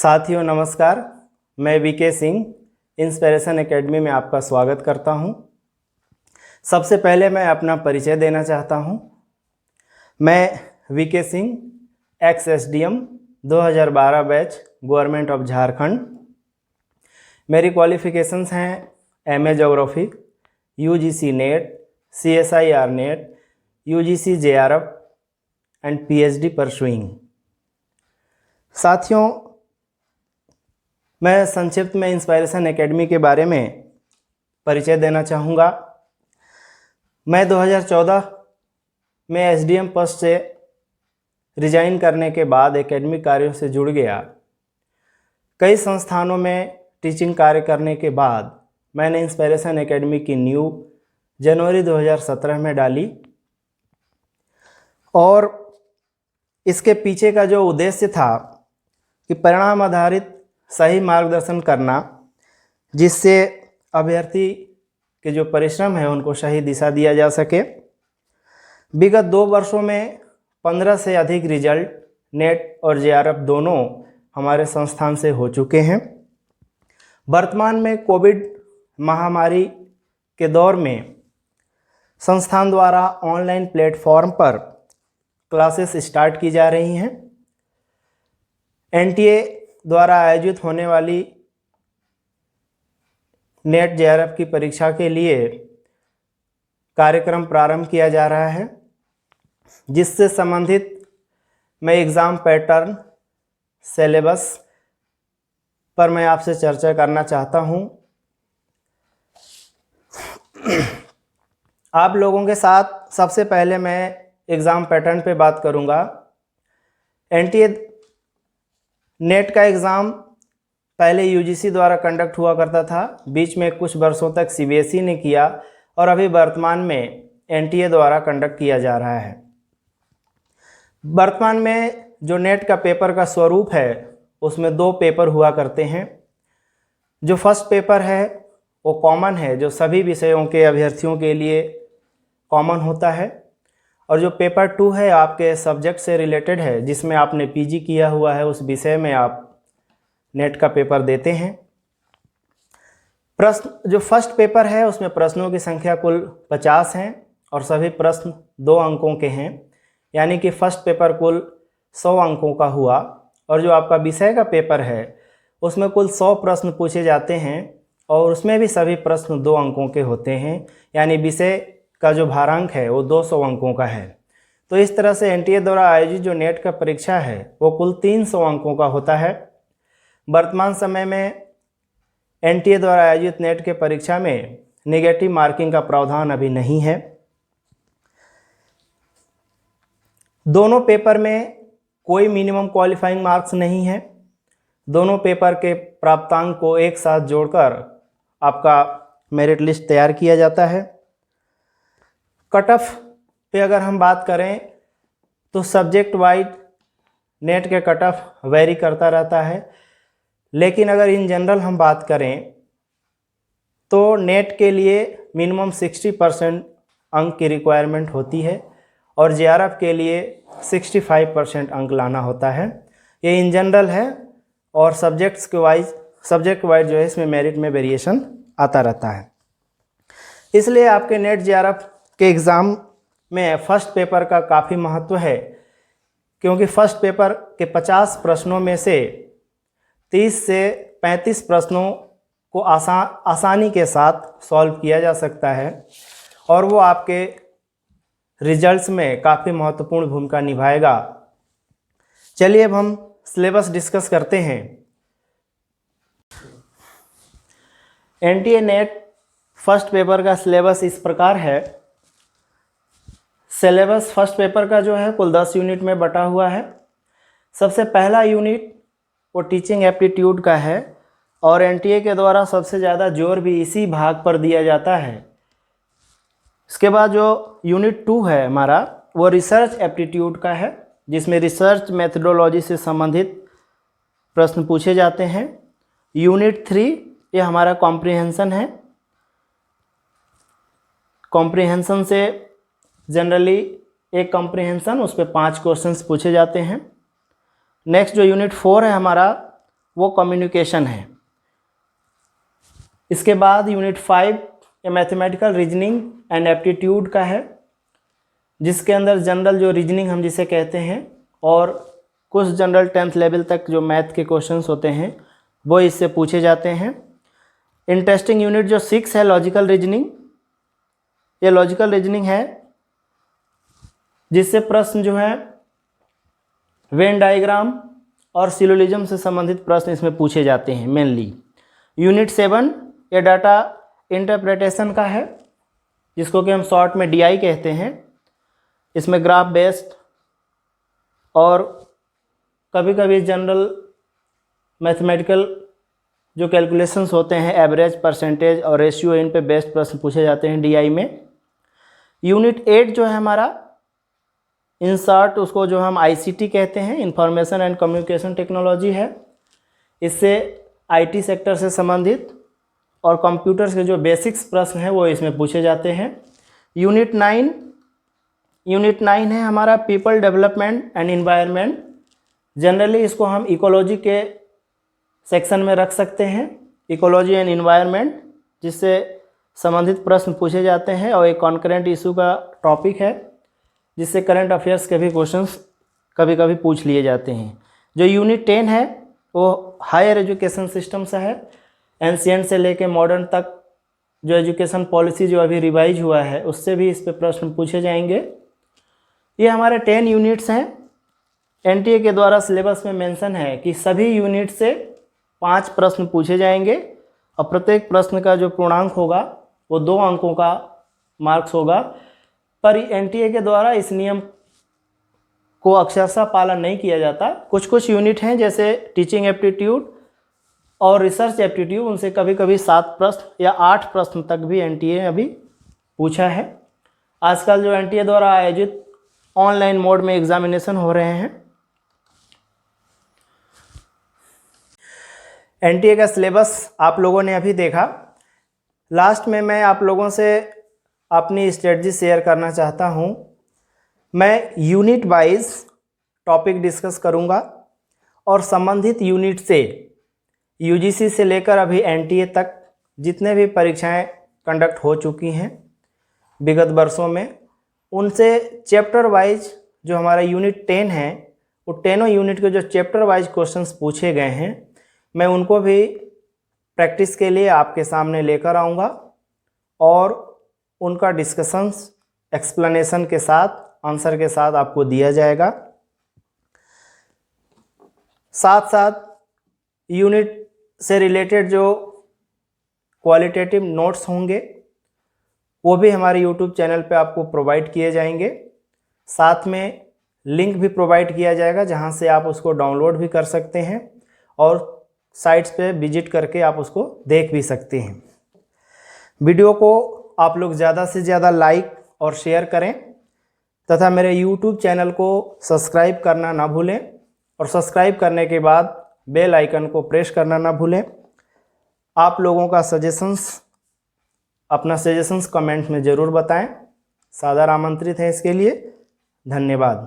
साथियों नमस्कार, मैं वीके सिंह इंस्पिरेशन एकेडमी में आपका स्वागत करता हूं। सबसे पहले मैं अपना परिचय देना चाहता हूं। मैं VK Singh ex SDM 2012 batch government of Jharkhand. मेरी क्वालिफ़िकेशंस हैं MA geography, UGC NET, CSIR NET, UGC JRF and PhD pursuing. साथियों, मैं संक्षिप्त में इंस्पिरेशन एकेडमी के बारे में परिचय देना चाहूँगा। मैं 2014 में एसडीएम पोस्ट से रिजाइन करने के बाद एकेडमिक कार्यों से जुड़ गया। कई संस्थानों में टीचिंग कार्य करने के बाद मैंने इंस्पिरेशन एकेडमी की नींव जनवरी 2017 में डाली और इसके पीछे का जो उद्देश्य था कि परिणाम आधारित सही मार्गदर्शन करना, जिससे अभ्यर्थी के जो परिश्रम है उनको सही दिशा दिया जा सके। विगत 2 वर्षों में 15 से अधिक रिजल्ट नेट और जेआरएफ दोनों हमारे संस्थान से हो चुके हैं। वर्तमान में कोविड महामारी के दौर में संस्थान द्वारा ऑनलाइन प्लेटफॉर्म पर क्लासेस स्टार्ट की जा रही हैं। एनटीए द्वारा आयोजित होने वाली नेट जेआरएफ की परीक्षा के लिए कार्यक्रम प्रारंभ किया जा रहा है, जिससे संबंधित मैं एग्ज़ाम पैटर्न सिलेबस पर मैं आपसे चर्चा करना चाहता हूं। आप लोगों के साथ सबसे पहले मैं एग्ज़ाम पैटर्न पे बात करूंगा। एनटीए नेट का एग्ज़ाम पहले यूजीसी द्वारा कंडक्ट हुआ करता था, बीच में कुछ वर्षों तक सीबीएसई ने किया और अभी वर्तमान में एनटीए द्वारा कंडक्ट किया जा रहा है। वर्तमान में जो नेट का पेपर का स्वरूप है उसमें 2 पेपर हुआ करते हैं। जो फर्स्ट पेपर है वो कॉमन है, जो सभी विषयों के अभ्यर्थियों के लिए कॉमन होता है, और जो पेपर 2 है आपके सब्जेक्ट से रिलेटेड है, जिसमें आपने पीजी किया हुआ है उस विषय में आप नेट का पेपर देते हैं। प्रश्न जो फर्स्ट पेपर है उसमें प्रश्नों की संख्या कुल 50 हैं और सभी प्रश्न 2 अंकों के हैं, यानी कि फर्स्ट पेपर कुल 100 अंकों का हुआ। और जो आपका विषय का पेपर है उसमें कुल 100 प्रश्न पूछे जाते हैं और उसमें भी सभी प्रश्न 2 अंकों के होते हैं, यानी विषय का जो भारांक है वो 200 अंकों का है। तो इस तरह से एनटीए द्वारा आयोजित जो नेट का परीक्षा है वो कुल 300 अंकों का होता है। वर्तमान समय में एनटीए द्वारा आयोजित नेट के परीक्षा में नेगेटिव मार्किंग का प्रावधान अभी नहीं है। दोनों पेपर में कोई मिनिमम क्वालिफाइंग मार्क्स नहीं है। दोनों पेपर के प्राप्तांक को एक साथ जोड़कर आपका मेरिट लिस्ट तैयार किया जाता है। कट ऑफ पे अगर हम बात करें तो सब्जेक्ट वाइज नेट के कट ऑफ वेरी करता रहता है, लेकिन अगर इन जनरल हम बात करें तो नेट के लिए मिनिमम 60% अंक की रिक्वायरमेंट होती है और जेआरएफ के लिए 65% अंक लाना होता है। ये इन जनरल है और सब्जेक्ट वाइज जो है इसमें मेरिट में वेरिएशन आता रहता है। इसलिए आपके नेट जेआरएफ के एग्ज़ाम में फर्स्ट पेपर का काफ़ी महत्व है, क्योंकि फर्स्ट पेपर के 50 प्रश्नों में से 30 से 35 प्रश्नों को आसानी के साथ सॉल्व किया जा सकता है और वो आपके रिजल्ट्स में काफ़ी महत्वपूर्ण भूमिका निभाएगा। चलिए अब हम सिलेबस डिस्कस करते हैं। एनटीए नेट फर्स्ट पेपर का सिलेबस इस प्रकार है। सिलेबस फर्स्ट पेपर का जो है कुल 10 यूनिट में बटा हुआ है। सबसे पहला यूनिट वो टीचिंग एप्टीट्यूड का है और एनटीए के द्वारा सबसे ज़्यादा जोर भी इसी भाग पर दिया जाता है। इसके बाद जो यूनिट 2 है हमारा वो रिसर्च एप्टीट्यूड का है, जिसमें रिसर्च मेथडोलॉजी से संबंधित प्रश्न पूछे जाते हैं। यूनिट 3 ये हमारा कॉम्प्रिहेंशन है। कॉम्प्रिहेंशन से जनरली एक कॉम्प्रिहेंशन उस पर 5 क्वेश्चंस पूछे जाते हैं। नेक्स्ट जो यूनिट 4 है हमारा वो कम्युनिकेशन है। इसके बाद यूनिट 5 ये मैथमेटिकल रीजनिंग एंड एप्टीट्यूड का है, जिसके अंदर जनरल जो रीजनिंग हम जिसे कहते हैं और कुछ जनरल 10th लेवल तक जो मैथ के क्वेश्चंस होते हैं वो इससे पूछे जाते हैं। इंटरेस्टिंग यूनिट जो 6 है लॉजिकल रीजनिंग, ये लॉजिकल रीजनिंग है जिससे प्रश्न जो है वेन डायग्राम और सिलोजिज्म से संबंधित प्रश्न इसमें पूछे जाते हैं मेनली। यूनिट 7 ये डाटा इंटरप्रिटेशन का है, जिसको कि हम शॉर्ट में DI कहते हैं। इसमें ग्राफ बेस्ड और कभी कभी जनरल मैथमेटिकल जो कैलकुलेशंस होते हैं एवरेज, परसेंटेज और रेशियो, इन पे बेस्ड प्रश्न पूछे जाते हैं DI में। यूनिट 8 जो है हमारा इन शॉर्ट उसको जो हम ICT कहते हैं, इंफॉर्मेशन एंड कम्युनिकेशन टेक्नोलॉजी है। इससे IT सेक्टर से संबंधित और कंप्यूटर के जो बेसिक्स प्रश्न हैं वो इसमें पूछे जाते हैं। यूनिट 9 है हमारा people development and environment. Generally इसको हम इकोलॉजी के सेक्शन में रख सकते हैं, इकोलॉजी एंड इन्वायरमेंट, जिससे संबंधित प्रश्न पूछे जाते हैं और एक कॉन्करेंट इशू का टॉपिक है, जिससे करंट अफेयर्स के भी क्वेश्चंस कभी कभी पूछ लिए जाते हैं। जो यूनिट 10 है वो हायर एजुकेशन सिस्टम से है, एंशिएंट से लेके मॉडर्न तक जो एजुकेशन पॉलिसी जो अभी रिवाइज हुआ है उससे भी इस पे प्रश्न पूछे जाएंगे। ये हमारे 10 यूनिट्स हैं। NTA के द्वारा सिलेबस में मेंशन है कि सभी यूनिट से 5 प्रश्न पूछे जाएंगे और प्रत्येक प्रश्न का जो पूर्णांक होगा वो 2 अंकों का मार्क्स होगा। पर NTA के द्वारा इस नियम को अक्षरशः पालन नहीं किया जाता। कुछ कुछ यूनिट हैं जैसे टीचिंग एप्टीट्यूड और रिसर्च एप्टीट्यूड, उनसे कभी कभी 7 प्रश्न या 8 प्रश्न तक भी NTA अभी पूछा है। आजकल जो NTA द्वारा आयोजित ऑनलाइन मोड में एग्जामिनेशन हो रहे हैं। NTA का सिलेबस आप लोगों ने अभी देखा। लास्ट में मैं आप लोगों से अपनी स्ट्रेटजी शेयर करना चाहता हूँ। मैं यूनिट वाइज टॉपिक डिस्कस करूँगा और संबंधित यूनिट से UGC से लेकर अभी NTA तक जितने भी परीक्षाएं कंडक्ट हो चुकी हैं विगत वर्षों में, उनसे चैप्टर वाइज जो हमारा यूनिट 10 है वो 10 यूनिट के जो चैप्टर वाइज क्वेश्चंस पूछे गए हैं मैं उनको भी प्रैक्टिस के लिए आपके सामने लेकर आऊँगा और उनका डिस्कशंस एक्सप्लेनेशन के साथ, आंसर के साथ आपको दिया जाएगा। साथ साथ यूनिट से रिलेटेड जो क्वालिटेटिव नोट्स होंगे वो भी हमारे YouTube चैनल पे आपको प्रोवाइड किए जाएंगे। साथ में लिंक भी प्रोवाइड किया जाएगा जहां से आप उसको डाउनलोड भी कर सकते हैं और साइट्स पे विजिट करके आप उसको देख भी सकते हैं। वीडियो को आप लोग ज़्यादा से ज़्यादा लाइक और शेयर करें तथा मेरे YouTube चैनल को सब्सक्राइब करना ना भूलें और सब्सक्राइब करने के बाद बेल आइकन को प्रेस करना ना भूलें। आप लोगों का अपना सजेशंस कमेंट में ज़रूर बताएं। सादर आमंत्रित हैं इसके लिए। धन्यवाद।